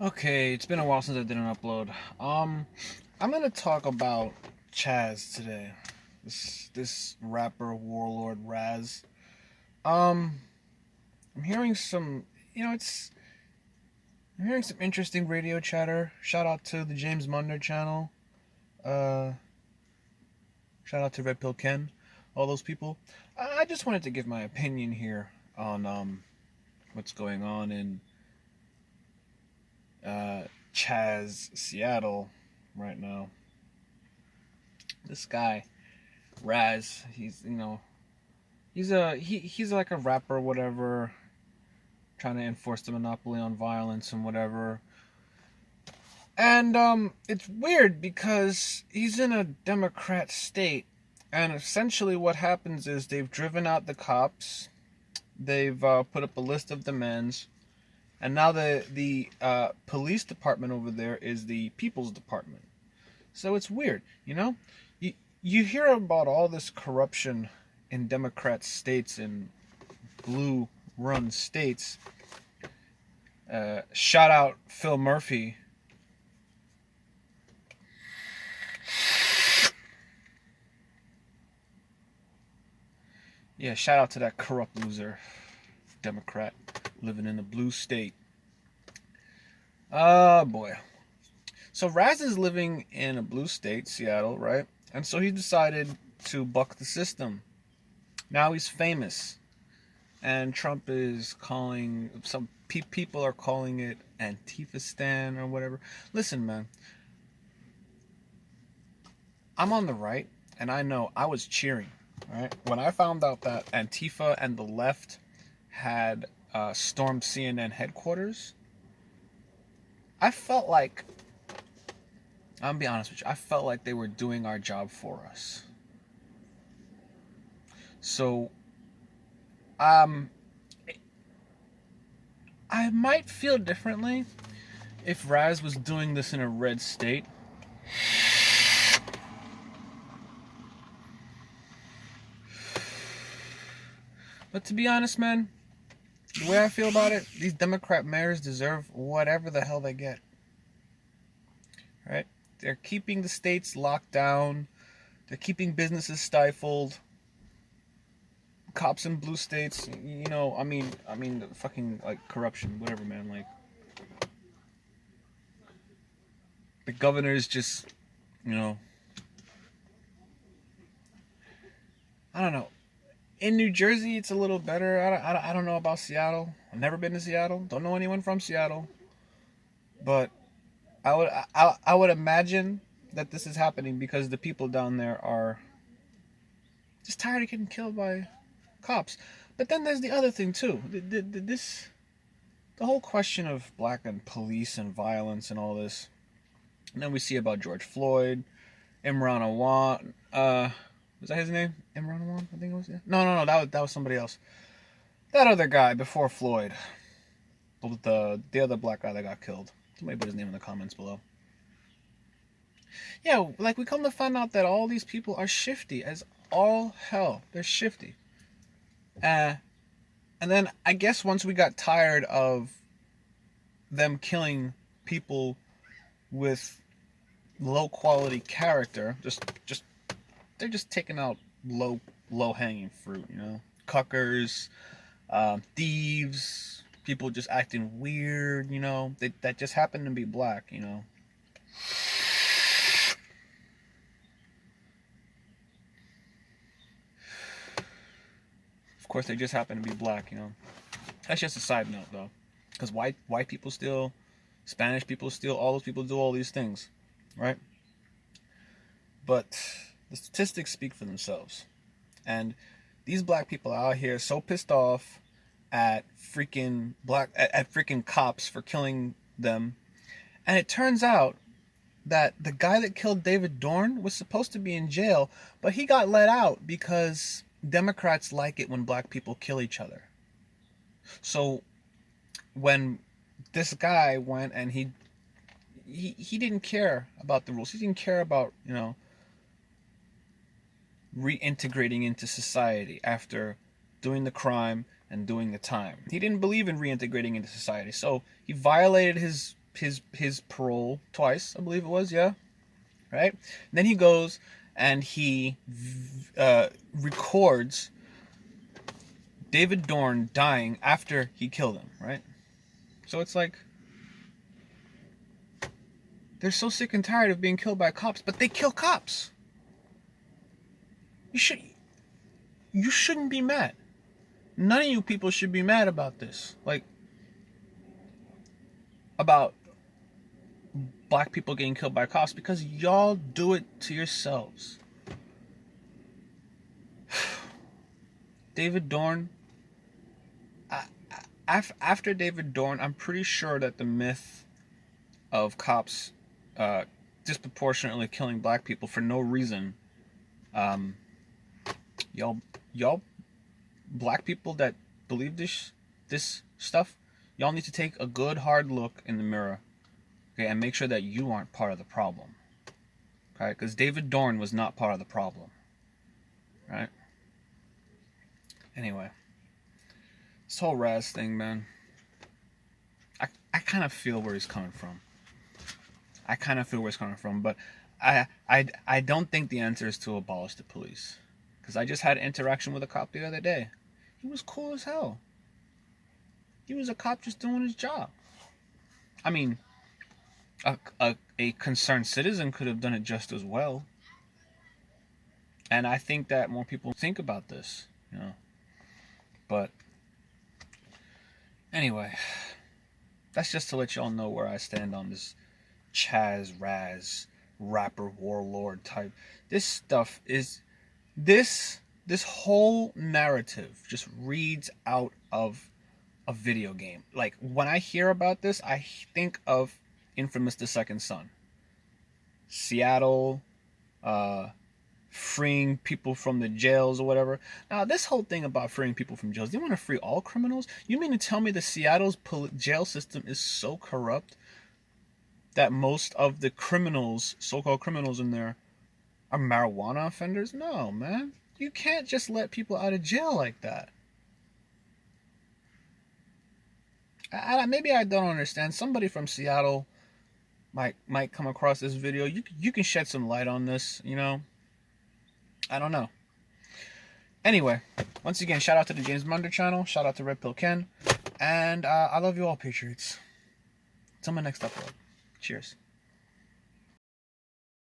Okay, it's been a while since I did an upload. I'm gonna talk about Chaz today. This rapper Warlord Razz. Um, I'm hearing some, you know, it's I'm hearing some interesting radio chatter. Shout out to the James Munder channel. Uh, Shout out to Red Pill Ken, all those people. I just wanted to give my opinion here on what's going on in uh Chaz, Seattle, right now. This guy, Razz, he's like a rapper, whatever, trying to enforce the monopoly on violence and whatever. And it's weird because he's in a Democrat state, and essentially what happens is they've driven out the cops, they've put up a list of demands, and now the police department over there is the people's department. So it's weird, you know. You hear about all this corruption in Democrat states and blue-run states. Shout out Phil Murphy. Yeah, shout out to that corrupt loser, Democrat, living in a blue state. Boy. So Razz is living in a blue state, Seattle, right? And so he decided to buck the system. Now he's famous. And Trump is calling, some people are calling it Antifa-stan or whatever. Listen, man. I'm on the right, and I know I was cheering, right? When I found out that Antifa and the left had stormed CNN headquarters, I felt like, I'm gonna be honest with you, I felt like they were doing our job for us. So, I might feel differently if Razz was doing this in a red state. But to be honest, man, the way I feel about it, these Democrat mayors deserve whatever the hell they get. Right? They're keeping the states locked down. They're keeping businesses stifled. Cops in blue states, you know, I mean, the fucking, like, corruption, whatever, man. Like, the governor's just, you know, I don't know. In New Jersey, it's a little better. I don't know about Seattle. I've never been to Seattle. Don't know anyone from Seattle. But I would imagine that this is happening because the people down there are just tired of getting killed by cops. But then there's the other thing too. The whole question of black and police and violence and all this. And then we see about George Floyd, Imran Awan. Was that his name? Imran Awan, I think it was. Yeah. No. That was somebody else. That other guy before Floyd. The other black guy that got killed. Somebody put his name in the comments below. Yeah, like we come to find out that all these people are shifty as all hell. They're shifty. And then I guess once we got tired of them killing people with low quality character, they're just taking out low hanging fruit, you know, cuckers, thieves, people just acting weird, you know, that just happen to be black, you know. Of course, they just happen to be black, you know. That's just a side note, though, because white people steal, Spanish people steal, all those people do all these things, right? But the statistics speak for themselves, and these black people are out here so pissed off at freaking cops for killing them, and it turns out that the guy that killed David Dorn was supposed to be in jail, but he got let out because Democrats like it when black people kill each other. So when this guy went and he didn't care about the rules, he didn't care about, you know, reintegrating into society after doing the crime and doing the time. He didn't believe in reintegrating into society, so he violated his his parole twice, I believe it was, yeah, right? And then he goes and he records David Dorn dying after he killed him, right? So it's like, they're so sick and tired of being killed by cops, but they kill cops. You shouldn't be mad. None of you people should be mad about this. Like, about black people getting killed by cops, because y'all do it to yourselves. David Dorn, after David Dorn, I'm pretty sure that the myth of cops disproportionately killing black people for no reason, y'all black people that believe this stuff, y'all need to take a good hard look in the mirror, okay, and make sure that you aren't part of the problem, okay? Because David Dorn was not part of the problem, right? Anyway, this whole Razz thing, man, I kind of feel where he's coming from. But I don't think the answer is to abolish the police. Because I just had an interaction with a cop the other day. He was cool as hell. He was a cop just doing his job. I mean, a concerned citizen could have done it just as well. And I think that more people think about this, you know. But anyway, that's just to let y'all know where I stand on this Chaz, Razz, rapper, Warlord type. This stuff is... This whole narrative just reads out of a video game. Like, when I hear about this, I think of Infamous The Second Son. Seattle, freeing people from the jails or whatever. Now, this whole thing about freeing people from jails, they want to free all criminals? You mean to tell me that Seattle's jail system is so corrupt that most of the criminals, so-called criminals in there, are marijuana offenders? No, man. You can't just let people out of jail like that. Maybe I don't understand. Somebody from Seattle might come across this video. You can shed some light on this, you know? I don't know. Anyway, once again, shout out to the James Munder channel. Shout out to Red Pill Ken. And I love you all, Patriots. Till my next upload. Cheers.